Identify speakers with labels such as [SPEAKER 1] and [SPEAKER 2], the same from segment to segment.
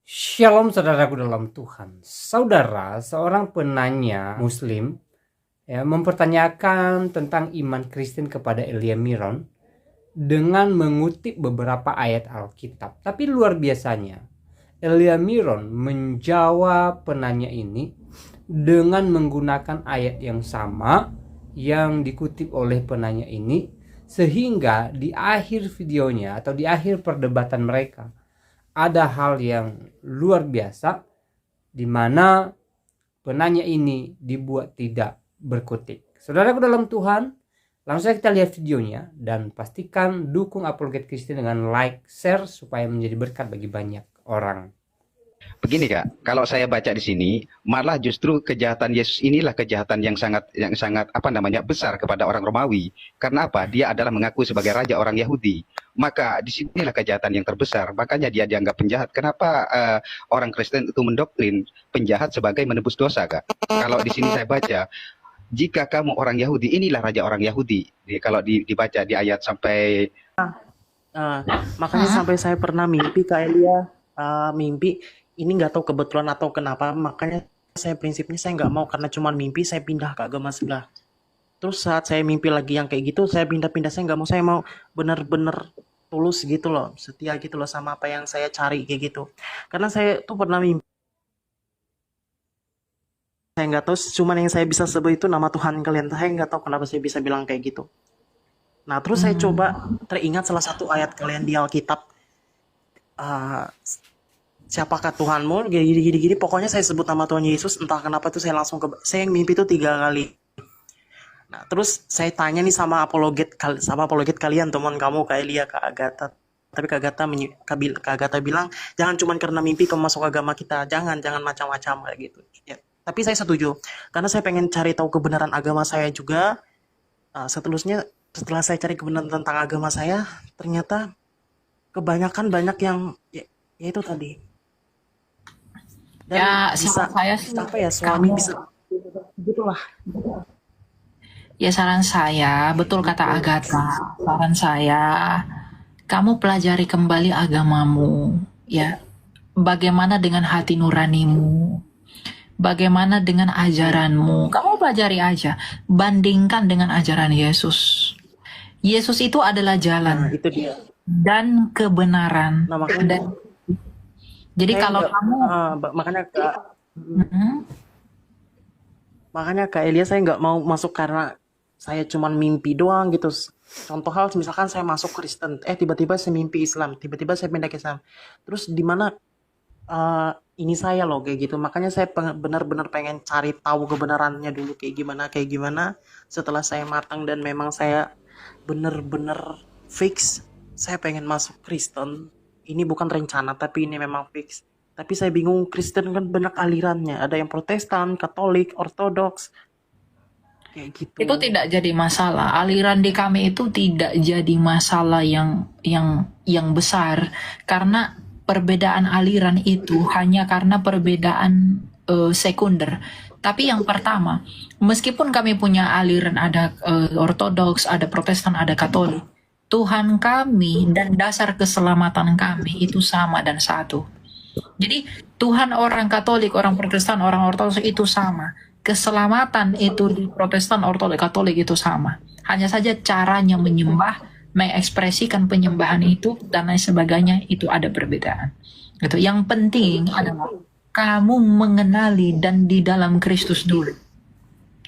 [SPEAKER 1] Shalom saudaraku dalam Tuhan. Saudara, seorang penanya muslim mempertanyakan tentang iman Kristen kepada Elia Miron dengan mengutip beberapa ayat Alkitab. Tapi luar biasanya, Elia Miron menjawab penanya ini dengan menggunakan ayat yang sama yang dikutip oleh penanya ini, sehingga di akhir videonya atau di akhir perdebatan mereka ada hal yang luar biasa di mana penanya ini dibuat tidak berkutik. Saudaraku dalam Tuhan, langsung saja kita lihat videonya dan pastikan dukung Apologet Kristen dengan like, share supaya menjadi berkat bagi banyak orang.
[SPEAKER 2] Begini Kak, kalau saya baca di sini, malah justru kejahatan Yesus inilah kejahatan yang sangat besar kepada orang Romawi. Karena apa? Dia adalah mengaku sebagai raja orang Yahudi. Maka disinilah kejahatan yang terbesar. Makanya dia dianggap penjahat. Kenapa orang Kristen itu mendoktrin penjahat sebagai menebus dosa, Kak? Kalau di sini saya baca, jika kamu orang Yahudi, inilah raja orang Yahudi. Kalau dibaca di ayat sampai
[SPEAKER 3] makanya sampai saya pernah mimpi Kak Elia, mimpi ini nggak tahu kebetulan atau kenapa, makanya saya prinsipnya saya nggak mau karena cuma mimpi saya pindah ke agama sebelah. Terus saat saya mimpi lagi yang kayak gitu, saya pindah-pindah, saya nggak mau, saya mau bener-bener tulus gitu loh, setia gitu loh sama apa yang saya cari kayak gitu. Karena saya tuh pernah mimpi, saya nggak tahu, cuman yang saya bisa sebut itu nama Tuhan kalian. Saya nggak tahu kenapa saya bisa bilang kayak gitu. Nah terus saya coba teringat salah satu ayat kalian di Alkitab. Siapakah Tuhanmu, gini. Pokoknya saya sebut nama Tuhan Yesus, entah kenapa tuh saya langsung saya yang mimpi itu 3 kali. Nah terus saya tanya nih sama apologet kalian, teman kamu Kak Elia, Kak Agatha. Tapi Kak Agatha bilang jangan cuma karena mimpi kamu masuk agama kita, jangan macam-macam kayak gitu ya. Tapi saya setuju karena saya pengen cari tahu kebenaran agama saya juga. Setelah saya cari kebenaran tentang agama saya, ternyata kebanyakan banyak yang ya itu tadi. Dan
[SPEAKER 4] Ya,
[SPEAKER 3] bisa
[SPEAKER 4] saran saya sih
[SPEAKER 3] apa ya, suami
[SPEAKER 4] kamu,
[SPEAKER 3] bisa gitulah.
[SPEAKER 4] ya saran saya, betul kata Agatha, saran saya, kamu pelajari kembali agamamu, ya. Bagaimana dengan hati nuranimu? Bagaimana dengan ajaranmu? Kamu pelajari aja, bandingkan dengan ajaran Yesus. Yesus itu adalah
[SPEAKER 3] Nah
[SPEAKER 4] jalan
[SPEAKER 3] itu dia.
[SPEAKER 4] dan kebenaran.
[SPEAKER 3] Nah makanya
[SPEAKER 4] Dan jadi
[SPEAKER 3] saya
[SPEAKER 4] kalau
[SPEAKER 3] nggak
[SPEAKER 4] kamu,
[SPEAKER 3] makanya Kak Elia, saya nggak mau masuk karena saya cuman mimpi doang gitu. Contoh hal misalkan saya masuk Kristen, tiba-tiba saya mimpi Islam, tiba-tiba saya pindah ke Islam. Terus di mana ini saya loh kayak gitu. Makanya saya benar-benar pengen cari tahu kebenarannya dulu kayak gimana. Setelah saya matang dan memang saya benar-benar fix, saya pengen masuk Kristen. Ini bukan rencana, tapi ini memang fix. Tapi saya bingung, Kristen kan banyak alirannya. Ada yang Protestan, Katolik, Ortodoks, kayak
[SPEAKER 4] itu
[SPEAKER 3] gitu.
[SPEAKER 4] tidak jadi masalah. Aliran di kami itu tidak jadi masalah yang besar karena perbedaan aliran itu hanya karena perbedaan sekunder. Tapi yang pertama, meskipun kami punya aliran ada Ortodoks, ada Protestan, ada Katolik, Tuhan kami dan dasar keselamatan kami itu sama dan satu. Jadi Tuhan orang Katolik, orang Protestan, orang Ortodoks itu sama. Keselamatan itu di Protestan, Ortodoks, Katolik itu sama. Hanya saja caranya menyembah, mengekspresikan penyembahan itu dan lain sebagainya itu ada perbedaan. Gitu. Yang penting adalah kamu mengenali dan di dalam Kristus dulu.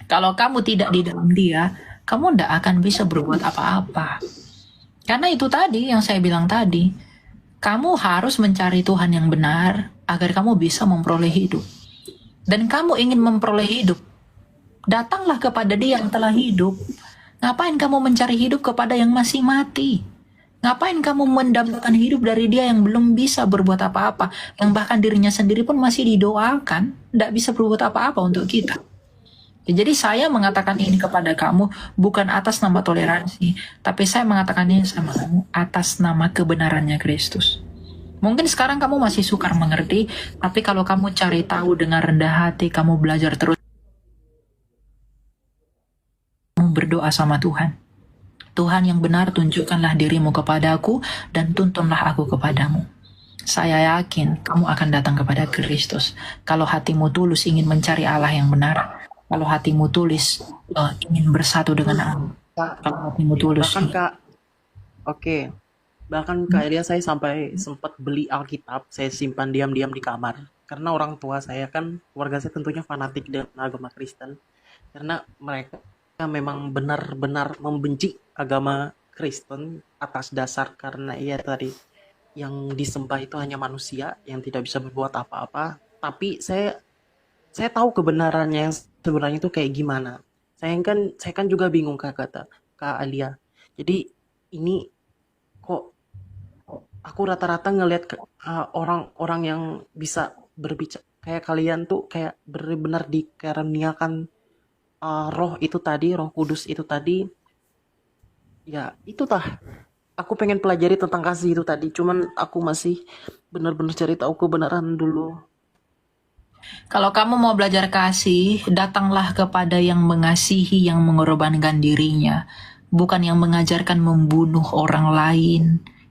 [SPEAKER 4] Kalau kamu tidak di dalam Dia, kamu tidak akan bisa berbuat apa-apa. Karena itu tadi yang saya bilang tadi, kamu harus mencari Tuhan yang benar agar kamu bisa memperoleh hidup. Dan kamu ingin memperoleh hidup, datanglah kepada Dia yang telah hidup. Ngapain kamu mencari hidup kepada yang masih mati? Ngapain kamu mendapatkan hidup dari Dia yang belum bisa berbuat apa-apa, yang bahkan dirinya sendiri pun masih didoakan, tidak bisa berbuat apa-apa untuk kita. Jadi saya mengatakan ini kepada kamu bukan atas nama toleransi, tapi saya mengatakannya sama kamu atas nama kebenarannya Kristus. Mungkin sekarang kamu masih sukar mengerti, tapi kalau kamu cari tahu dengan rendah hati, kamu belajar terus, kamu berdoa sama Tuhan. Tuhan yang benar, tunjukkanlah dirimu kepadaku dan tuntunlah aku kepadamu. saya yakin kamu akan datang kepada Kristus. Kalau hatimu tulus ingin mencari Allah yang benar, kalau hatimu tulus ingin bersatu dengan Allah,
[SPEAKER 3] Kak,
[SPEAKER 4] kalau hatimu tulus.
[SPEAKER 3] bahkan Kak, oke. Bahkan Kak Elia, saya sampai sempat beli Alkitab, saya simpan diam-diam di kamar. Karena orang tua saya kan, keluarga saya tentunya fanatik dengan agama Kristen. Karena mereka memang benar-benar membenci agama Kristen atas dasar karena ia tadi yang disembah itu hanya manusia yang tidak bisa berbuat apa-apa. Tapi saya tahu kebenarannya yang sebenarnya itu kayak gimana. Saya kan juga bingung Kak Alia. Jadi ini kok aku rata-rata ngelihat orang-orang yang bisa berbicara kayak kalian tuh kayak benar-benar dikaruniakan roh itu tadi, Roh Kudus itu tadi. Ya, itu tah. Aku pengen pelajari tentang kasih itu tadi, cuman aku masih benar-benar cari tahu kebenaran dulu.
[SPEAKER 4] Kalau kamu mau belajar kasih, datanglah kepada yang mengasihi, yang mengorbankan dirinya, bukan yang mengajarkan membunuh orang lain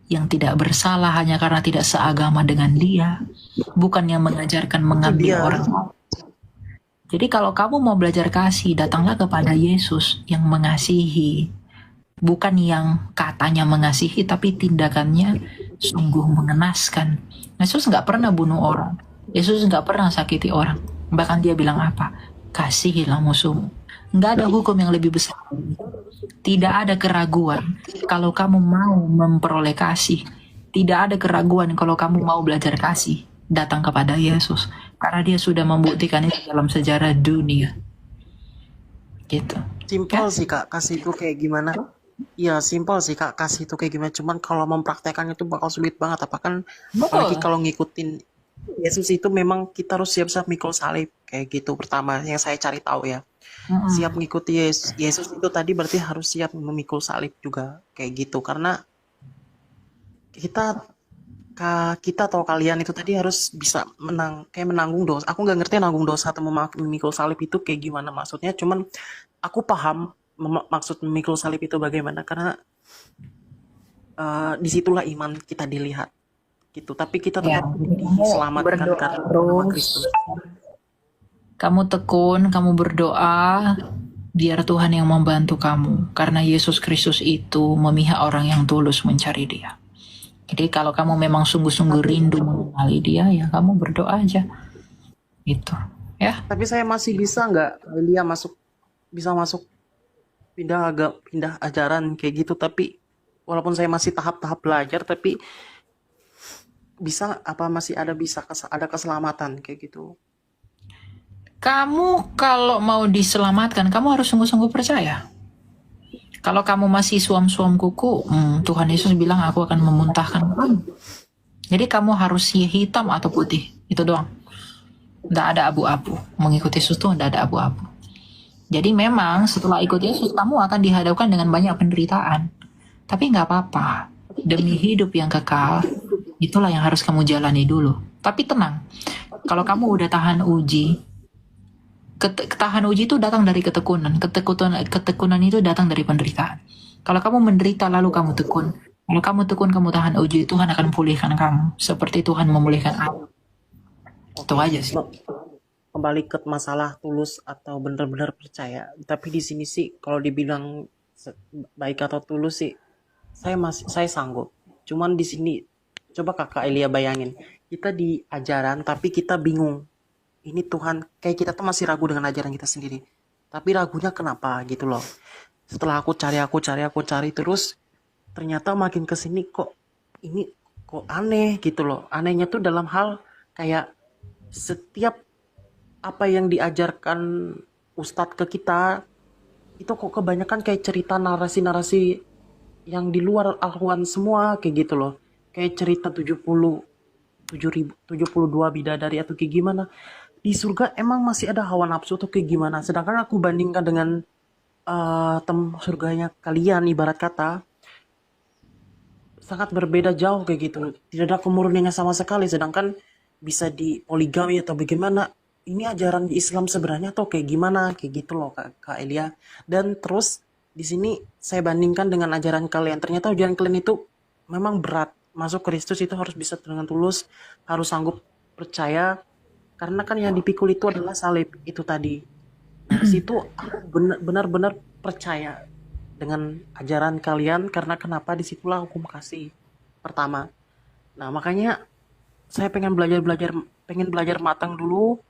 [SPEAKER 4] yang tidak bersalah hanya karena tidak seagama dengan dia, bukan yang mengajarkan
[SPEAKER 3] Itu
[SPEAKER 4] mengambil
[SPEAKER 3] dia.
[SPEAKER 4] orang. Jadi kalau kamu mau belajar kasih, datanglah kepada Yesus yang mengasihi, bukan yang katanya mengasihi tapi tindakannya sungguh mengenaskan. Yesus nggak pernah bunuh orang. Yesus nggak pernah sakiti orang. Bahkan dia bilang apa? Kasihilah musuhmu. Nggak ada hukum yang lebih besar. Tidak ada keraguan kalau kamu mau memperoleh kasih. Tidak ada keraguan kalau kamu mau belajar kasih. Datang kepada Yesus. Karena dia sudah membuktikan itu dalam sejarah dunia. Gitu.
[SPEAKER 3] Simpel sih Kak, kasih itu kayak gimana? Iya, simpel sih Kak, kasih itu kayak gimana. Cuman kalau mempraktekannya itu bakal sulit banget. Apalagi
[SPEAKER 4] Betul.
[SPEAKER 3] kalau ngikutin Yesus itu memang kita harus siap-siap mikul salib kayak gitu. Pertama yang saya cari tahu ya.
[SPEAKER 4] Mm-mm.
[SPEAKER 3] Siap ngikuti Yesus itu tadi berarti harus siap memikul salib juga kayak gitu. Karena kita kita atau kalian itu tadi harus bisa menanggung dosa. Aku nggak ngerti nanggung dosa atau memikul salib itu kayak gimana maksudnya. Cuman aku paham maksud memikul salib itu bagaimana karena disitulah iman kita dilihat gitu. Tapi kita
[SPEAKER 4] Ya,
[SPEAKER 3] tetap
[SPEAKER 4] jadi kamu
[SPEAKER 3] diselamatkan
[SPEAKER 4] berdoa
[SPEAKER 3] karena nama
[SPEAKER 4] terus.
[SPEAKER 3] Kristus.
[SPEAKER 4] Kamu tekun, kamu berdoa, biar Tuhan yang membantu kamu. Karena Yesus Kristus itu memihak orang yang tulus mencari dia. Jadi kalau kamu memang sungguh-sungguh rindu mengenali dia, ya kamu berdoa aja. Gitu. Ya.
[SPEAKER 3] Tapi saya masih bisa nggak Elia bisa masuk pindah ajaran kayak gitu. Tapi walaupun saya masih tahap-tahap belajar, tapi bisa apa masih ada keselamatan kayak gitu.
[SPEAKER 4] Kamu kalau mau diselamatkan, kamu harus sungguh-sungguh percaya. Kalau kamu masih suam-suam kuku, Tuhan Yesus bilang aku akan memuntahkan kamu. Jadi kamu harus hitam atau putih, itu doang. Nggak ada abu-abu. Mengikuti Yesus tuh nggak ada abu-abu. Jadi memang setelah ikut Yesus, kamu akan dihadapkan dengan banyak penderitaan. Tapi nggak apa-apa. Demi hidup yang kekal, itulah yang harus kamu jalani dulu. Tapi tenang, kalau kamu udah tahan uji, ketahan uji itu datang dari ketekunan. Ketekunan itu datang dari penderitaan. Kalau kamu menderita lalu kamu tekun. Kalau kamu tekun, kamu tahan uji, Tuhan akan pulihkan kamu. Seperti Tuhan memulihkan aku. Itu aja sih.
[SPEAKER 3] Kembali ke masalah tulus atau benar-benar percaya. Tapi di sini sih kalau dibilang baik atau tulus sih saya sanggup. Cuman di sini coba Kakak Elia bayangin, kita di ajaran tapi kita bingung. Ini Tuhan, kayak kita tuh masih ragu dengan ajaran kita sendiri. Tapi ragunya kenapa gitu loh. Setelah aku cari terus, ternyata makin kesini kok ini kok aneh gitu loh. Anehnya tuh dalam hal kayak setiap apa yang diajarkan Ustadz ke kita, itu kok kebanyakan kayak cerita narasi-narasi yang di luar Al-Quran semua kayak gitu loh. Kayak cerita 72 bidadari atau kayak gimana. Di surga emang masih ada hawa nafsu atau kayak gimana. Sedangkan aku bandingkan dengan surganya kalian ibarat kata sangat berbeda jauh kayak gitu. Tidak ada kemurniannya sama sekali. Sedangkan bisa di poligami atau bagaimana. Ini ajaran di Islam sebenarnya atau kayak gimana kayak gitu loh Kak Elia. Dan terus di sini saya bandingkan dengan ajaran kalian. Ternyata ajaran kalian itu memang berat. masuk Kristus itu harus bisa dengan tulus, harus sanggup percaya, karena kan yang dipikul itu adalah salib itu tadi. Nah, di situ aku benar-benar percaya dengan ajaran kalian, karena kenapa, disitulah hukum kasih pertama. Nah, makanya saya pengen belajar matang dulu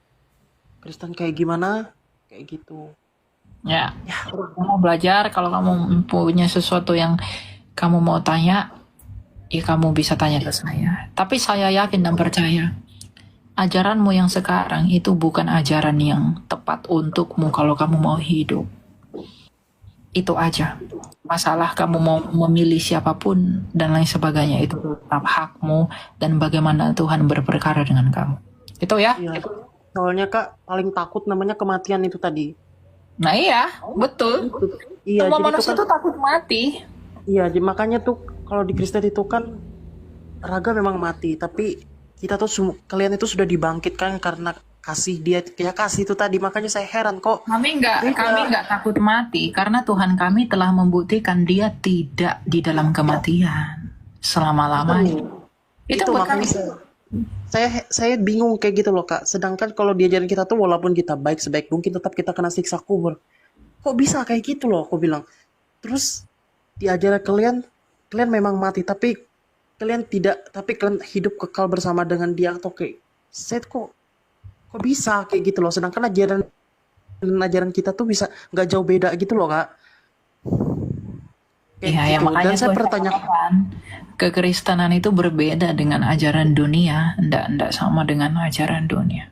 [SPEAKER 3] Kristen kayak gimana, kayak gitu.
[SPEAKER 4] Ya,
[SPEAKER 3] Ya,
[SPEAKER 4] kamu belajar. Kalau kamu punya sesuatu yang kamu mau tanya, ya kamu bisa tanya ke saya. Tapi saya yakin dan percaya, ajaranmu yang sekarang itu bukan ajaran yang tepat untukmu kalau kamu mau hidup. Itu aja. Masalah kamu mau memilih siapapun dan lain sebagainya, itu tetap hakmu dan bagaimana Tuhan berperkara dengan kamu. Itu ya.
[SPEAKER 3] iya. Soalnya Kak, paling takut namanya kematian itu tadi.
[SPEAKER 4] Nah iya, betul.
[SPEAKER 3] Iya,
[SPEAKER 4] Semua
[SPEAKER 3] jadi itu
[SPEAKER 4] manusia
[SPEAKER 3] kan,
[SPEAKER 4] itu takut mati.
[SPEAKER 3] iya, makanya tuh kalau di Kristen itu kan raga memang mati, tapi kita tuh kalian itu sudah dibangkitkan karena kasih dia, ya kasih itu tadi. Makanya saya heran kok
[SPEAKER 4] Kami
[SPEAKER 3] beda.
[SPEAKER 4] nggak takut mati karena Tuhan kami telah membuktikan Dia tidak di dalam kematian selama-lamanya. Itu
[SPEAKER 3] Itu
[SPEAKER 4] buat
[SPEAKER 3] makanya
[SPEAKER 4] kami.
[SPEAKER 3] saya bingung kayak gitu loh Kak. Sedangkan kalau diajarin kita tuh walaupun kita baik sebaik mungkin tetap kita kena siksa kubur. Kok bisa kayak gitu loh, aku bilang. Terus diajarin kalian memang mati, tapi kalian tidak, tapi kalian hidup kekal bersama dengan dia, atau kayak saya kok bisa kayak gitu loh. Sedangkan ajaran kita tuh bisa nggak jauh beda gitu loh Kak. Kayak
[SPEAKER 4] Iya, ya
[SPEAKER 3] gitu. Dan
[SPEAKER 4] makanya
[SPEAKER 3] saya
[SPEAKER 4] gue
[SPEAKER 3] bertanya,
[SPEAKER 4] katakan kekristenan itu berbeda dengan ajaran dunia, ndak sama dengan ajaran dunia.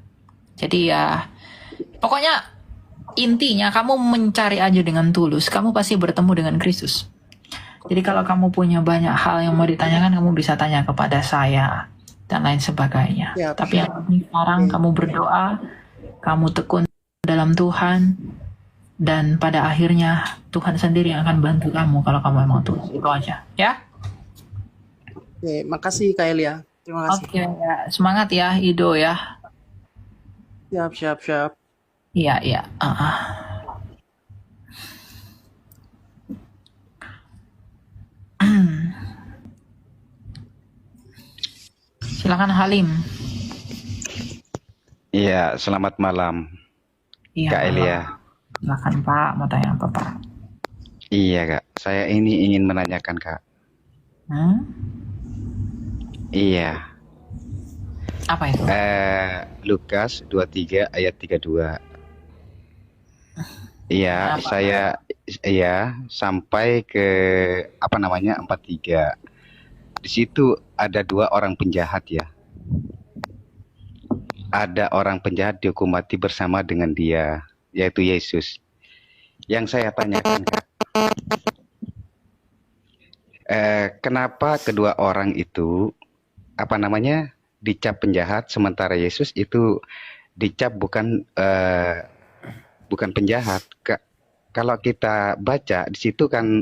[SPEAKER 4] Jadi ya, pokoknya intinya kamu mencari aja dengan tulus, kamu pasti bertemu dengan Kristus. Jadi kalau kamu punya banyak hal yang mau ditanyakan, kamu bisa tanya kepada saya dan lain sebagainya.
[SPEAKER 3] ya,
[SPEAKER 4] Tapi yang penting sekarang kamu berdoa, kamu tekun dalam Tuhan, dan pada akhirnya Tuhan sendiri yang akan bantu kamu kalau kamu emang tulus. Itu aja, ya.
[SPEAKER 3] oke, makasih Kak Elia. Terima kasih.
[SPEAKER 4] Oke, ya. Semangat ya, Ido ya.
[SPEAKER 3] Siap.
[SPEAKER 4] Iya, iya. Silakan Halim.
[SPEAKER 2] Iya, selamat malam,
[SPEAKER 4] Iya,
[SPEAKER 2] Kak Elia.
[SPEAKER 4] silakan Pak, mau tanya apa Pak?
[SPEAKER 2] Iya, Kak. Saya ini ingin menanyakan, Kak.
[SPEAKER 4] Hmm?
[SPEAKER 2] Iya.
[SPEAKER 4] Apa itu?
[SPEAKER 2] Lukas 23 ayat 32. Iya,
[SPEAKER 4] Apa?
[SPEAKER 2] saya sampai ke 43. Di situ ada 2 orang penjahat ya. Ada orang penjahat dihukum mati bersama dengan dia, yaitu Yesus. Yang saya tanyakan, Kak, kenapa kedua orang itu dicap penjahat, sementara Yesus itu dicap bukan penjahat. Kalau kita baca di situ kan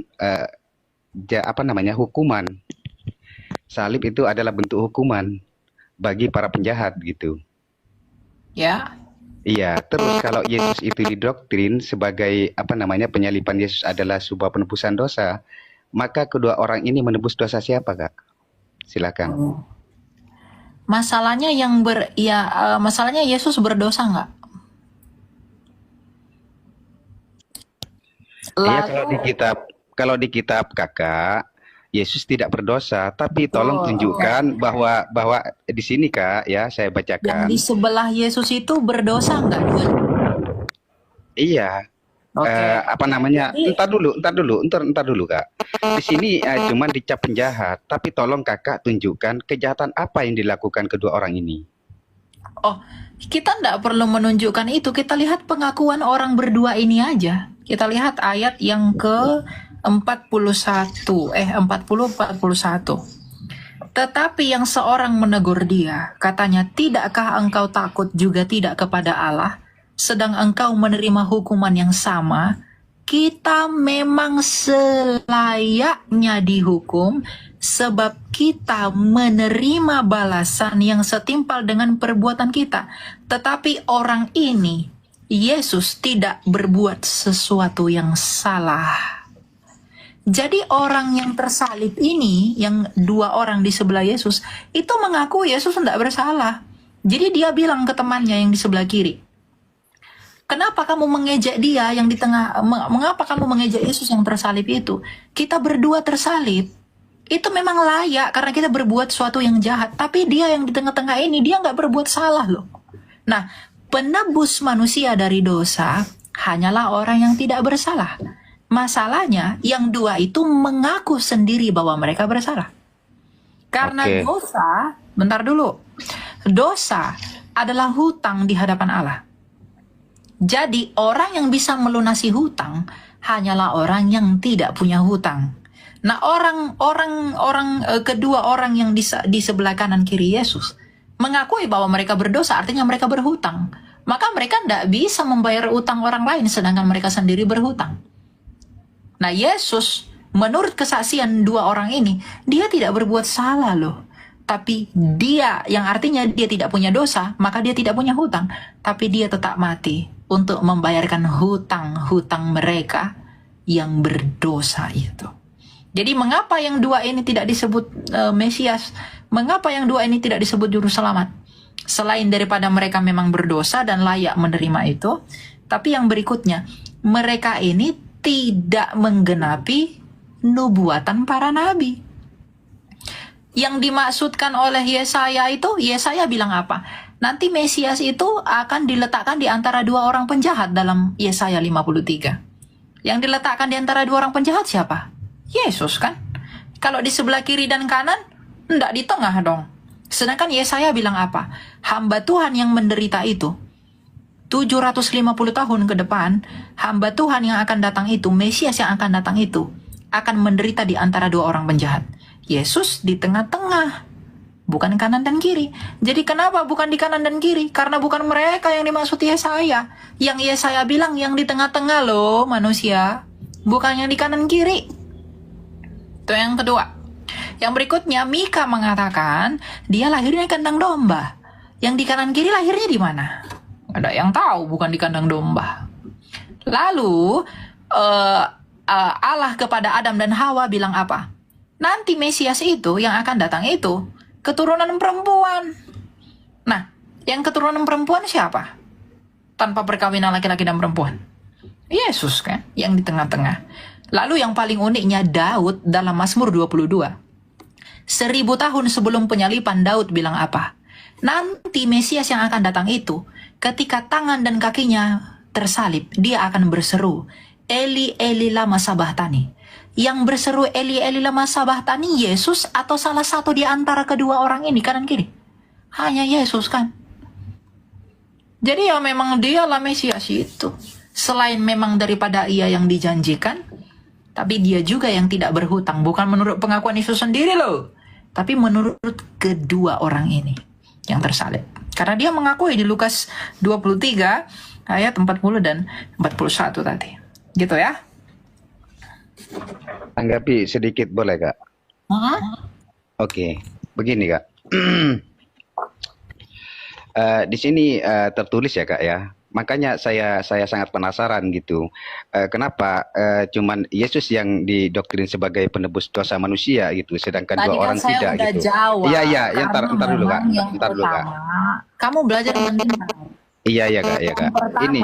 [SPEAKER 2] hukuman. Salib itu adalah bentuk hukuman bagi para penjahat gitu.
[SPEAKER 4] Ya,
[SPEAKER 2] Iya, terus kalau Yesus itu didoktrin sebagai penyaliban Yesus adalah sebuah penebusan dosa, maka kedua orang ini menebus dosa siapa, Kak? Silakan.
[SPEAKER 4] masalahnya masalahnya Yesus berdosa nggak?
[SPEAKER 2] Iya,
[SPEAKER 4] Lalu,
[SPEAKER 2] kalau di kitab Kakak, Yesus tidak berdosa, tapi tolong tunjukkan bahwa di sini, Kak, ya saya
[SPEAKER 4] yang
[SPEAKER 2] bacakan.
[SPEAKER 4] di sebelah Yesus itu berdosa nggak?
[SPEAKER 2] Iya.
[SPEAKER 4] Oke.
[SPEAKER 2] Entar dulu, Kak. Di sini cuman dicap penjahat, tapi tolong Kakak tunjukkan kejahatan apa yang dilakukan kedua orang ini.
[SPEAKER 4] Oh, kita nggak perlu menunjukkan itu. Kita lihat pengakuan orang berdua ini aja. Kita lihat ayat yang ke 41. 41. Tetapi yang seorang menegur dia, katanya, tidakkah engkau takut juga tidak kepada Allah, sedang engkau menerima hukuman yang sama? Kita memang selayaknya dihukum, sebab kita menerima balasan yang setimpal dengan perbuatan kita. Tetapi orang ini, Yesus, tidak berbuat sesuatu yang salah. Jadi orang yang tersalib ini, yang dua orang di sebelah Yesus, itu mengaku Yesus tidak bersalah. Jadi dia bilang ke temannya yang di sebelah kiri, kenapa kamu mengejek dia yang di tengah, mengapa kamu mengejek Yesus yang tersalib itu? Kita berdua tersalib, itu memang layak karena kita berbuat sesuatu yang jahat. Tapi dia yang di tengah-tengah ini, dia nggak berbuat salah loh. Nah, penebus manusia dari dosa hanyalah orang yang tidak bersalah. Masalahnya, yang dua itu mengaku sendiri bahwa mereka bersalah. Karena
[SPEAKER 2] Oke.
[SPEAKER 4] dosa, bentar dulu, dosa adalah hutang di hadapan Allah. Jadi orang yang bisa melunasi hutang hanyalah orang yang tidak punya hutang. Nah, kedua orang yang di sebelah kanan kiri Yesus mengakui bahwa mereka berdosa, artinya mereka berhutang. Maka mereka tidak bisa membayar utang orang lain sedangkan mereka sendiri berhutang. Nah, Yesus menurut kesaksian dua orang ini, dia tidak berbuat salah loh. Tapi dia, yang artinya dia tidak punya dosa, maka dia tidak punya hutang. Tapi dia tetap mati untuk membayarkan hutang-hutang mereka yang berdosa itu. Jadi mengapa yang dua ini tidak disebut Mesias? Mengapa yang dua ini tidak disebut Juru Selamat? Selain daripada mereka memang berdosa dan layak menerima itu, tapi yang berikutnya, mereka ini tidak menggenapi nubuatan para nabi. Yang dimaksudkan oleh Yesaya itu, Yesaya bilang apa? Nanti Mesias itu akan diletakkan di antara dua orang penjahat dalam Yesaya 53. Yang diletakkan di antara dua orang penjahat siapa? Yesus kan? Kalau di sebelah kiri dan kanan, enggak di tengah dong. Sedangkan Yesaya bilang apa? Hamba Tuhan yang menderita itu, 750 tahun ke depan, hamba Tuhan yang akan datang itu, Mesias yang akan datang itu, akan menderita di antara dua orang penjahat. Yesus di tengah-tengah, bukan kanan dan kiri. Jadi kenapa bukan di kanan dan kiri? Karena bukan mereka yang dimaksud Yesaya. Yang Yesaya bilang yang di tengah-tengah loh manusia, bukan yang di kanan kiri. Itu yang kedua. Yang berikutnya, Mika mengatakan dia lahirnya di kandang domba. Yang di kanan kiri lahirnya di mana? Ada yang tahu, bukan di kandang domba. Lalu Allah kepada Adam dan Hawa bilang apa? Nanti Mesias itu yang akan datang itu keturunan perempuan. Nah, yang keturunan perempuan siapa? Tanpa perkawinan laki-laki dan perempuan. Yesus kan, yang di tengah-tengah. Lalu yang paling uniknya Daud dalam Mazmur 22. 1000 tahun sebelum penyalipan Daud bilang apa? Nanti Mesias yang akan datang itu, ketika tangan dan kakinya tersalib, dia akan berseru, Eli, Eli lama sabachthani. Yang berseru Eli, Eli lama sabachthani Yesus atau salah satu di antara kedua orang ini, kanan kiri? Hanya Yesus kan? Jadi ya memang dialah Mesias itu. Selain memang daripada ia yang dijanjikan, tapi dia juga yang tidak berhutang. Bukan menurut pengakuan Yesus sendiri loh, tapi menurut kedua orang ini yang tersalib. Karena dia mengakui di Lukas 23 ayat 40 dan 41 tadi. Gitu ya.
[SPEAKER 2] Tanggapi sedikit boleh, Kak? Oke, begini, Kak. Di sini tertulis ya, Kak ya. Makanya saya sangat penasaran gitu. Kenapa cuman Yesus yang didoktrin sebagai penebus dosa manusia gitu, sedangkan
[SPEAKER 4] Tadi
[SPEAKER 2] dua
[SPEAKER 4] kan
[SPEAKER 2] orang
[SPEAKER 4] saya
[SPEAKER 2] tidak
[SPEAKER 4] udah
[SPEAKER 2] gitu.
[SPEAKER 4] jawab.
[SPEAKER 2] Iya, iya, ya,
[SPEAKER 4] Karena
[SPEAKER 2] ntar dulu, Kak.
[SPEAKER 4] memang yang
[SPEAKER 2] Ntar dulu, Kak.
[SPEAKER 4] pertama, kamu belajar mendengar.
[SPEAKER 2] Iya, ya, Kak, ya, Kak.
[SPEAKER 4] Yang pertama,
[SPEAKER 2] Ini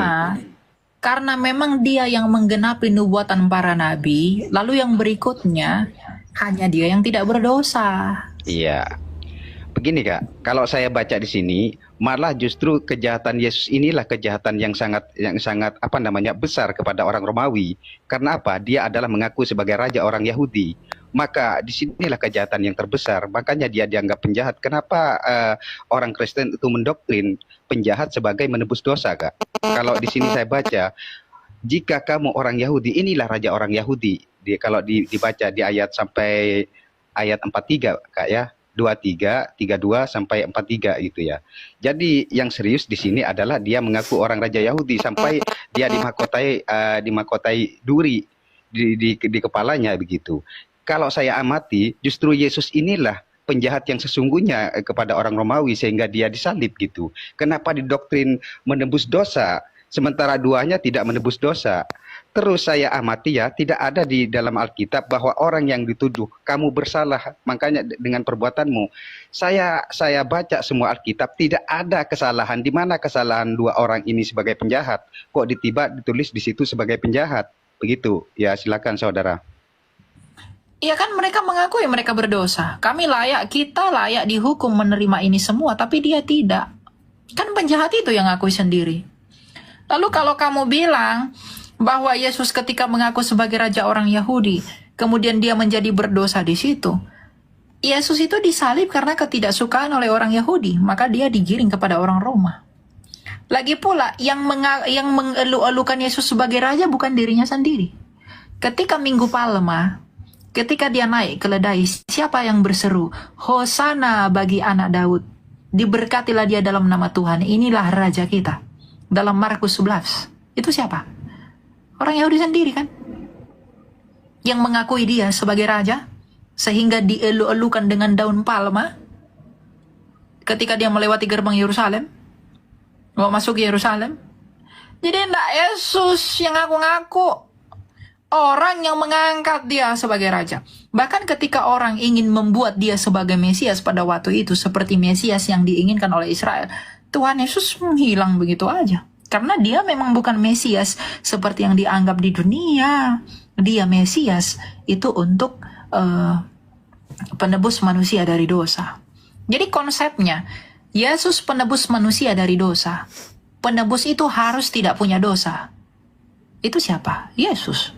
[SPEAKER 4] karena memang dia yang menggenapi nubuatan para nabi, lalu yang berikutnya hanya dia yang tidak berdosa.
[SPEAKER 2] iya. Begini, Kak, kalau saya baca di sini, malah justru kejahatan Yesus inilah kejahatan yang sangat apa namanya besar kepada orang Romawi. Karena apa? Dia adalah mengaku sebagai raja orang Yahudi. Maka di sinilah kejahatan yang terbesar. Makanya dia dianggap penjahat. Kenapa orang Kristen itu mendoktrin penjahat sebagai menebus dosa, Kak? Kalau di sini saya baca, jika kamu orang Yahudi, inilah raja orang Yahudi. Kalau dibaca di ayat sampai ayat 43, Kak ya. 23, 32 sampai 43 gitu ya. Jadi yang serius di sini adalah dia mengaku orang raja Yahudi sampai dia dimahkotai duri di kepalanya begitu. Kalau saya amati, justru Yesus inilah penjahat yang sesungguhnya kepada orang Romawi sehingga dia disalib gitu. Kenapa didoktrin menebus dosa? sementara duanya tidak menebus dosa. Terus saya amati ya, tidak ada di dalam Alkitab bahwa orang yang dituduh kamu bersalah, makanya dengan perbuatanmu. Saya baca semua Alkitab, tidak ada kesalahan. Di mana kesalahan dua orang ini sebagai penjahat? Kok tiba ditulis di situ sebagai penjahat? Begitu. Ya, silakan saudara.
[SPEAKER 4] Iya kan mereka mengakui mereka berdosa. Kita layak dihukum menerima ini semua, tapi dia tidak. Kan penjahat itu yang ngakui sendiri. Lalu kalau kamu bilang bahwa Yesus ketika mengaku sebagai raja orang Yahudi, kemudian dia menjadi berdosa di situ. Yesus itu disalib karena ketidaksukaan oleh orang Yahudi, maka dia digiring kepada orang Roma. Lagi pula yang mengelu-elukan Yesus sebagai raja bukan dirinya sendiri. Ketika Minggu Palma, ketika dia naik keledai, siapa yang berseru, Hosana bagi anak Daud, diberkatilah dia dalam nama Tuhan, inilah raja kita. Dalam Markus 11, itu siapa? Orang Yahudi sendiri kan, yang mengakui dia sebagai raja, sehingga dielu-elukan dengan daun palma ketika dia melewati gerbang Yerusalem, mau masuk Yerusalem. Jadi tidak Yesus yang ngaku-ngaku, orang yang mengangkat dia sebagai raja. Bahkan ketika orang ingin membuat dia sebagai Mesias pada waktu itu, seperti Mesias yang diinginkan oleh Israel, Tuhan Yesus menghilang begitu aja. Karena dia memang bukan Mesias seperti yang dianggap di dunia. Dia Mesias itu untuk penebus manusia dari dosa. Jadi konsepnya, Yesus penebus manusia dari dosa. Penebus itu harus tidak punya dosa. Itu siapa? Yesus.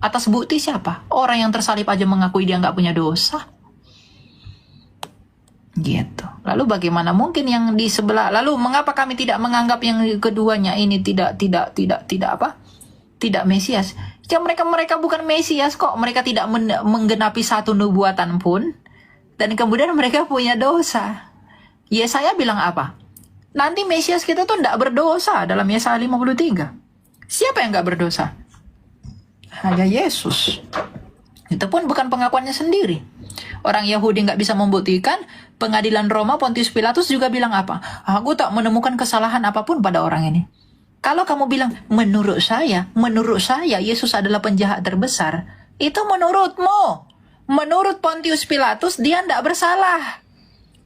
[SPEAKER 4] Atas bukti siapa? Orang yang tersalib aja mengakui dia nggak punya dosa. Gitu. Lalu bagaimana mungkin yang di sebelah? Lalu mengapa kami tidak menganggap yang keduanya ini tidak Mesias? Ya mereka bukan Mesias kok. Mereka tidak menggenapi satu nubuatan pun, dan kemudian mereka punya dosa. Yesaya bilang apa? Nanti Mesias kita tuh tidak berdosa dalam Yesaya 53. Siapa yang nggak berdosa? Hanya Yesus. Itu pun bukan pengakuannya sendiri. Orang Yahudi nggak bisa membuktikan. Pengadilan Roma, Pontius Pilatus juga bilang apa? Aku tak menemukan kesalahan apapun pada orang ini. Kalau kamu bilang, menurut saya Yesus adalah penjahat terbesar. Itu menurutmu. Menurut Pontius Pilatus, dia tidak bersalah.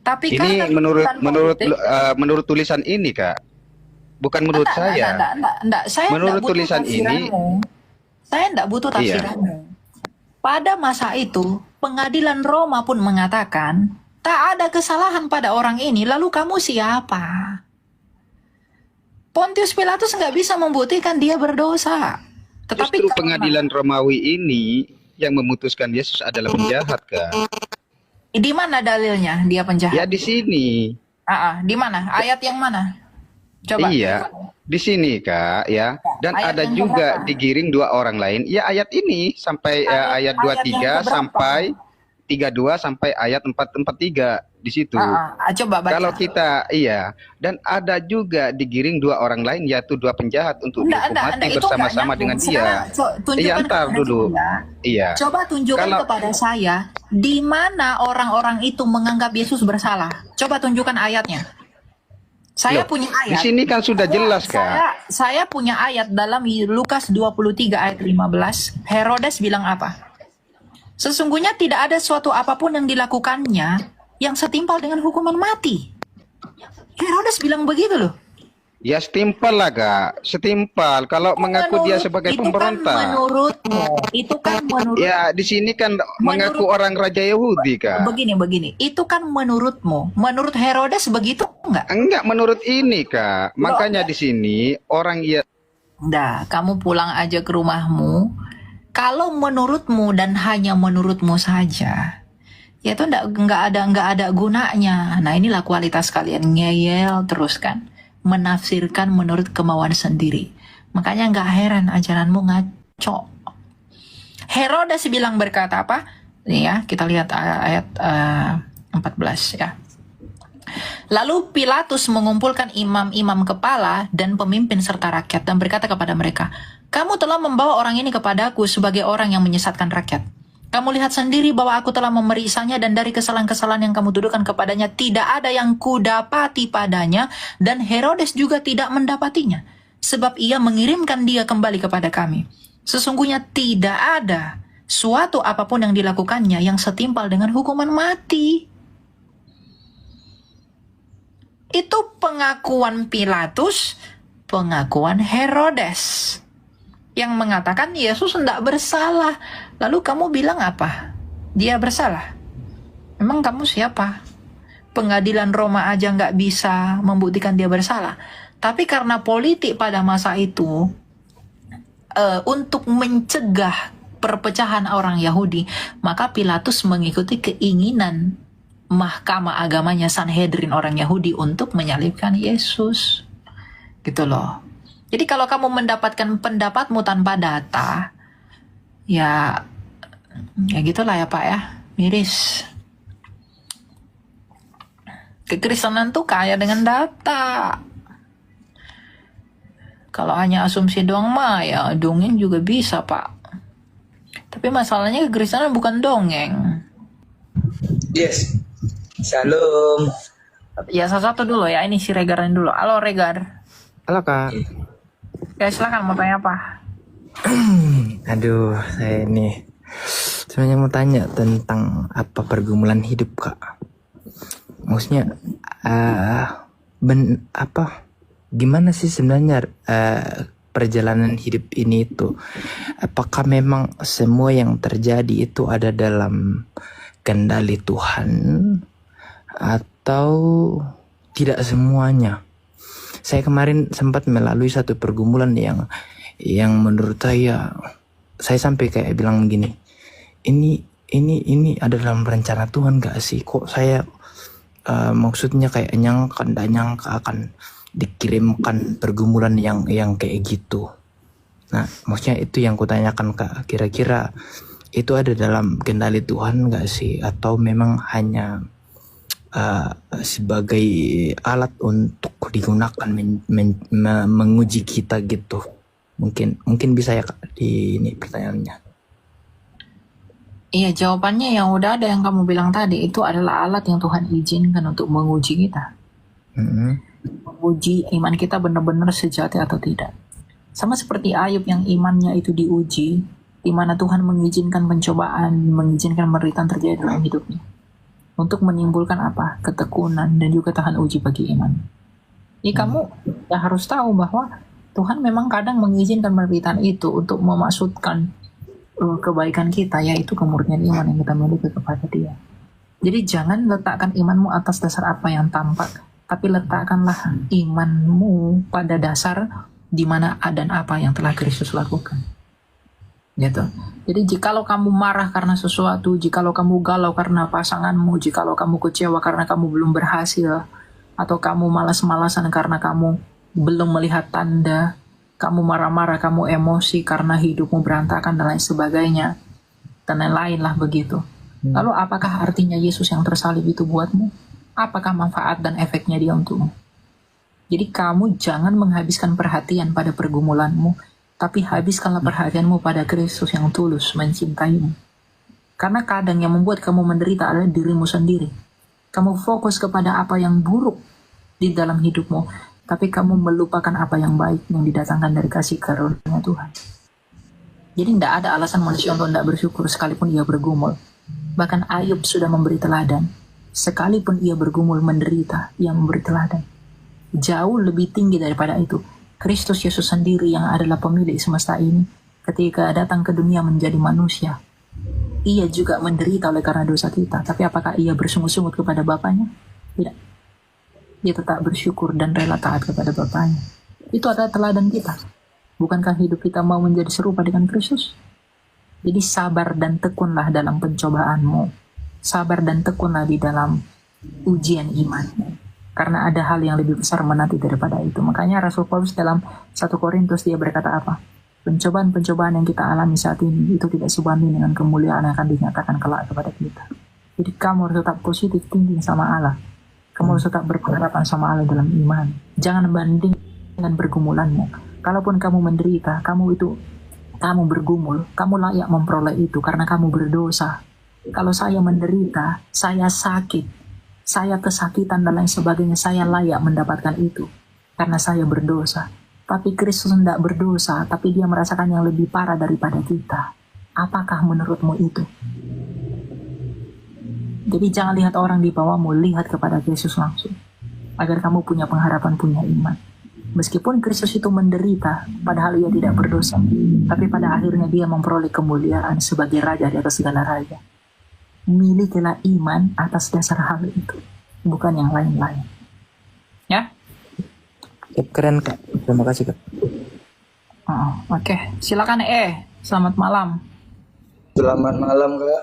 [SPEAKER 4] Tapi
[SPEAKER 2] ini menurut tulisan ini, Kak. Bukan menurut saya.
[SPEAKER 4] Enggak. Saya
[SPEAKER 2] menurut tulisan ini,
[SPEAKER 4] saya tidak butuh tafsiranmu. Pada masa itu, pengadilan Roma pun mengatakan, tak ada kesalahan pada orang ini, lalu kamu siapa? Pontius Pilatus nggak bisa membuktikan dia berdosa. Tetapi
[SPEAKER 2] justru pengadilan Romawi ini yang memutuskan Yesus adalah penjahat, Kak.
[SPEAKER 4] Di mana dalilnya dia penjahat?
[SPEAKER 2] Ya di sini.
[SPEAKER 4] Di mana? Ayat yang mana? Coba.
[SPEAKER 2] Iya, di sini, Kak, ya. Dan
[SPEAKER 4] ayat
[SPEAKER 2] ada juga
[SPEAKER 4] berapa?
[SPEAKER 2] digiring dua orang lain. Ya ayat ini sampai ayat 23 sampai 32 sampai ayat 443 di situ.
[SPEAKER 4] Coba baca.
[SPEAKER 2] Kalau kita dan ada juga digiring dua orang lain, yaitu dua penjahat untuk dihukum mati bersama-sama dengan dia. Iya, ntar dulu. Iya.
[SPEAKER 4] Coba tunjukkan kepada saya di mana orang-orang itu menganggap Yesus bersalah. Coba tunjukkan ayatnya. Saya punya ayat.
[SPEAKER 2] Di sini kan sudah jelas, Kak.
[SPEAKER 4] Saya punya ayat dalam Lukas 23 ayat 15. Herodes bilang apa? Sesungguhnya tidak ada suatu apapun yang dilakukannya yang setimpal dengan hukuman mati. Herodes bilang begitu loh.
[SPEAKER 2] Ya setimpal lah, Kak. Setimpal. Kalau mengaku dia sebagai pemberontak.
[SPEAKER 4] Itu kan menurut.
[SPEAKER 2] Ya di sini kan mengaku orang Raja Yahudi, Kak.
[SPEAKER 4] Begini. Itu kan menurutmu. Menurut Herodes begitu enggak?
[SPEAKER 2] Enggak, menurut ini, Kak. Makanya di sini orang
[SPEAKER 4] kamu pulang aja ke rumahmu. Kalau menurutmu dan hanya menurutmu saja, ya itu nggak ada gunanya. Nah inilah kualitas kalian, ngeyel terus kan, menafsirkan menurut kemauan sendiri. Makanya nggak heran ajaranmu ngaco. Herodes bilang berkata apa? Nih ya, kita lihat ayat 14 ya. Lalu Pilatus mengumpulkan imam-imam kepala dan pemimpin serta rakyat dan berkata kepada mereka, kamu telah membawa orang ini kepadaku sebagai orang yang menyesatkan rakyat. Kamu lihat sendiri bahwa aku telah memeriksanya dan dari kesalahan-kesalahan yang kamu tuduhkan kepadanya tidak ada yang kudapati padanya dan Herodes juga tidak mendapatinya. sebab ia mengirimkan dia kembali kepada kami. Sesungguhnya tidak ada suatu apapun yang dilakukannya yang setimpal dengan hukuman mati. Itu pengakuan Pilatus, pengakuan Herodes yang mengatakan Yesus tidak bersalah. Lalu kamu bilang apa? Dia bersalah? Emang kamu siapa? Pengadilan Roma aja nggak bisa membuktikan dia bersalah. Tapi karena politik pada masa itu, untuk mencegah perpecahan orang Yahudi, maka Pilatus mengikuti keinginan mahkamah agamanya Sanhedrin orang Yahudi untuk menyalibkan Yesus. Gitu loh. Jadi kalau kamu mendapatkan pendapatmu tanpa data, ya gitulah ya Pak ya, miris. Kekristenan tuh kaya dengan data. Kalau hanya asumsi doang mah ya dongeng juga bisa Pak. Tapi masalahnya kekristenan bukan dongeng.
[SPEAKER 5] Yes. Shalom.
[SPEAKER 4] Ya satu dulu ya, ini si Regaran dulu. Halo Regar.
[SPEAKER 6] Halo Kak.
[SPEAKER 4] Ya silakan mau tanya apa?
[SPEAKER 6] Aduh, saya ini sebenarnya mau tanya tentang apa pergumulan hidup Kak. Maksudnya gimana sih sebenarnya perjalanan hidup ini itu? Apakah memang semua yang terjadi itu ada dalam kendali Tuhan atau tidak semuanya? Saya kemarin sempat melalui satu pergumulan yang menurut saya sampai kayak bilang begini, ini ada dalam rencana Tuhan gak sih? Kok saya maksudnya kayak nggak nyangka akan dikirimkan pergumulan yang kayak gitu. Nah, maksudnya itu yang kutanyakan Kak, kira-kira itu ada dalam kendali Tuhan gak sih? Atau memang hanya sebagai alat untuk digunakan menguji kita gitu? Mungkin bisa ya Kak di ini pertanyaannya.
[SPEAKER 4] Iya, jawabannya yang udah ada yang kamu bilang tadi, itu adalah alat yang Tuhan izinkan untuk menguji kita. Menguji iman kita benar-benar sejati atau tidak. Sama seperti Ayub yang imannya itu diuji, di mana Tuhan mengizinkan pencobaan, mengizinkan penderitaan terjadi dalam hidupnya. Untuk menimbulkan apa? Ketekunan dan juga tahan uji bagi iman. Jadi kamu ya harus tahu bahwa Tuhan memang kadang mengizinkan penderitaan itu untuk memaksudkan kebaikan kita, yaitu kemurnian iman yang kita miliki kepada Dia. Jadi jangan letakkan imanmu atas dasar apa yang tampak, tapi letakkanlah imanmu pada dasar di mana dan apa yang telah Kristus lakukan. Gitu. Jadi jikalau kamu marah karena sesuatu, jikalau kamu galau karena pasanganmu, jikalau kamu kecewa karena kamu belum berhasil, atau kamu malas-malasan karena kamu belum melihat tanda, kamu marah-marah, kamu emosi karena hidupmu berantakan dan lain sebagainya, dan lain-lain lah begitu. Lalu apakah artinya Yesus yang tersalib itu buatmu? Apakah manfaat dan efeknya dia untukmu? Jadi kamu jangan menghabiskan perhatian pada pergumulanmu, tapi habiskanlah perhatianmu pada Kristus yang tulus mencintaimu. Karena kadang yang membuat kamu menderita adalah dirimu sendiri. Kamu fokus kepada apa yang buruk di dalam hidupmu, tapi kamu melupakan apa yang baik yang didatangkan dari kasih karunia Tuhan. Jadi tidak ada alasan manusia untuk tidak bersyukur sekalipun ia bergumul. Bahkan Ayub sudah memberi teladan. Sekalipun ia bergumul menderita, ia memberi teladan. Jauh lebih tinggi daripada itu, Kristus Yesus sendiri yang adalah pemilik semesta ini, ketika datang ke dunia menjadi manusia, ia juga menderita oleh karena dosa kita. Tapi apakah ia bersungut-sungut kepada Bapaknya? Tidak. Dia tetap bersyukur dan rela taat kepada Bapaknya. Itu adalah teladan kita. Bukankah hidup kita mau menjadi serupa dengan Kristus? Jadi sabar dan tekunlah dalam pencobaanmu. Sabar dan tekunlah di dalam ujian iman. Karena ada hal yang lebih besar menanti daripada itu. Makanya Rasul Paulus dalam 1 Korintus dia berkata apa? Pencobaan-pencobaan yang kita alami saat ini itu tidak sebanding dengan kemuliaan yang akan dinyatakan kelak kepada kita. Jadi kamu harus tetap positif thinking sama Allah. Kamu harus tetap berpengharapan sama Allah dalam iman. Jangan banding dengan pergumulanmu. Kalaupun kamu menderita, kamu bergumul, kamu layak memperoleh itu karena kamu berdosa. Kalau saya menderita, saya sakit, saya kesakitan dan lain sebagainya, saya layak mendapatkan itu karena saya berdosa. tapi Kristus tidak berdosa, tapi dia merasakan yang lebih parah daripada kita. Apakah menurutmu itu? Jadi jangan lihat orang di bawahmu, lihat kepada Yesus langsung. Agar kamu punya pengharapan, punya iman. Meskipun Kristus itu menderita, padahal ia tidak berdosa. Tapi pada akhirnya dia memperoleh kemuliaan sebagai Raja di atas segala raja. Milikilah iman atas dasar hal itu, bukan yang lain-lain. Ya?
[SPEAKER 6] Keren Kak, terima kasih Kak.
[SPEAKER 4] Oke. Silakan selamat malam.
[SPEAKER 5] Selamat malam, Kak.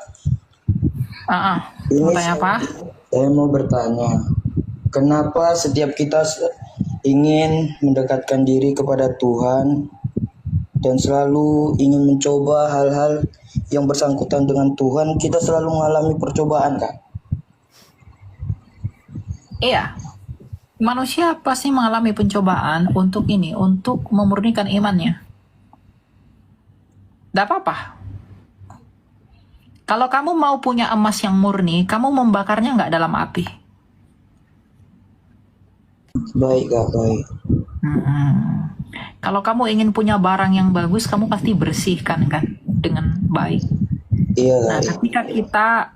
[SPEAKER 4] Mau tanya apa?
[SPEAKER 5] Saya mau bertanya, kenapa setiap kita ingin mendekatkan diri kepada Tuhan dan selalu ingin mencoba hal-hal yang bersangkutan dengan Tuhan, kita selalu mengalami percobaan, Kak?
[SPEAKER 4] Iya. Manusia pasti mengalami pencobaan untuk memurnikan imannya. Tidak apa-apa. Kalau kamu mau punya emas yang murni, kamu membakarnya nggak dalam api.
[SPEAKER 5] Baik, Kak, baik.
[SPEAKER 4] Kalau kamu ingin punya barang yang bagus, kamu pasti bersihkan kan dengan baik.
[SPEAKER 5] Iya,
[SPEAKER 4] Nah,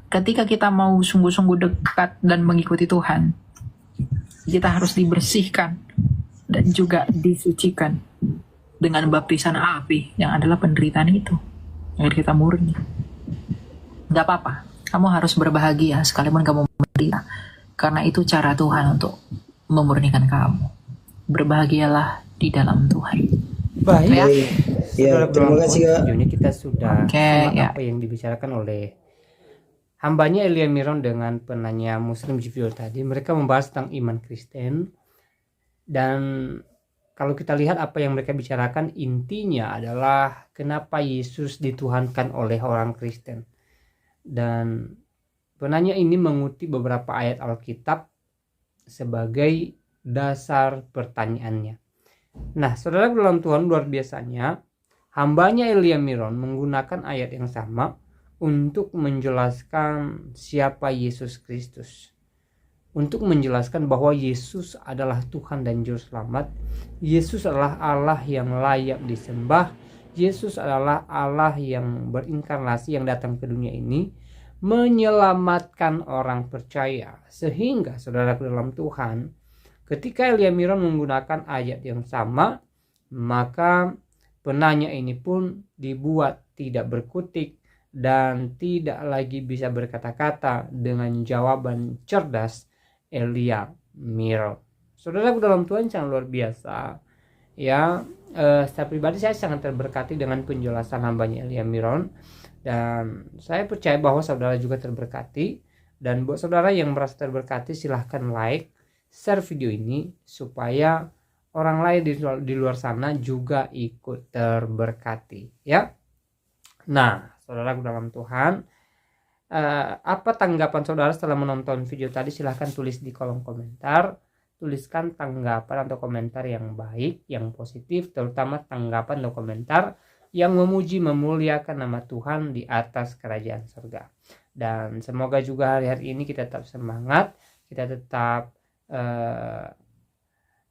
[SPEAKER 4] ketika kita mau sungguh-sungguh dekat dan mengikuti Tuhan, kita harus dibersihkan dan juga disucikan dengan baptisan api yang adalah penderitaan itu, agar kita murni. Gak apa-apa, kamu harus berbahagia sekalipun kamu menderita, karena itu cara Tuhan untuk memurnikan kamu. Berbahagialah di dalam Tuhan.
[SPEAKER 1] Baik.
[SPEAKER 5] Ya, terima kasih, Kak.
[SPEAKER 1] Videonya kita sudah
[SPEAKER 4] Oke,
[SPEAKER 1] apa yang dibicarakan oleh hambanya Elia Miron dengan penanya Muslim Jibril tadi. Mereka membahas tentang iman Kristen, dan kalau kita lihat apa yang mereka bicarakan, intinya adalah kenapa Yesus dituhankan oleh orang Kristen. Dan penanya ini mengutip beberapa ayat Alkitab sebagai dasar pertanyaannya. Nah, saudara dalam Tuhan, luar biasanya hambanya Elia Miron menggunakan ayat yang sama untuk menjelaskan siapa Yesus Kristus, untuk menjelaskan bahwa Yesus adalah Tuhan dan Juru Selamat. Yesus adalah Allah yang layak disembah. Yesus adalah Allah yang berinkarnasi, yang datang ke dunia ini menyelamatkan orang percaya. Sehingga saudara dalam Tuhan, ketika Elia Miron menggunakan ayat yang sama, maka penanya ini pun dibuat tidak berkutik dan tidak lagi bisa berkata-kata dengan jawaban cerdas Elia Miron. Saudara dalam Tuhan, sangat luar biasa ya. Secara pribadi saya sangat terberkati dengan penjelasan hambanya Elia Miron, dan saya percaya bahwa saudara juga terberkati. Dan buat saudara yang merasa terberkati, silahkan like, share video ini supaya orang lain di luar sana juga ikut terberkati ya. Nah, saudara dalam Tuhan, apa tanggapan saudara setelah menonton video tadi? Silahkan tulis di kolom komentar. Tuliskan tanggapan atau komentar yang baik, yang positif, terutama tanggapan atau komentar yang memuji, memuliakan nama Tuhan di atas kerajaan surga. Dan semoga juga hari-hari ini kita tetap semangat, kita tetap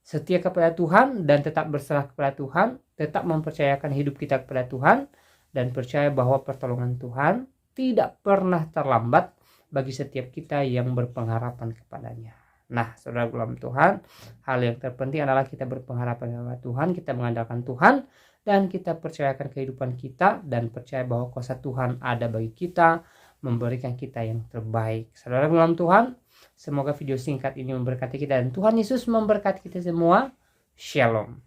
[SPEAKER 1] setia kepada Tuhan dan tetap berserah kepada Tuhan, tetap mempercayakan hidup kita kepada Tuhan, dan percaya bahwa pertolongan Tuhan tidak pernah terlambat bagi setiap kita yang berpengharapan kepadanya. Nah, saudara dalam Tuhan, hal yang terpenting adalah kita berpengharapan kepada Tuhan, kita mengandalkan Tuhan, dan kita percayakan kehidupan kita, dan percaya bahwa kuasa Tuhan ada bagi kita, memberikan kita yang terbaik. Saudara dalam Tuhan, semoga video singkat ini memberkati kita, dan Tuhan Yesus memberkati kita semua. Shalom.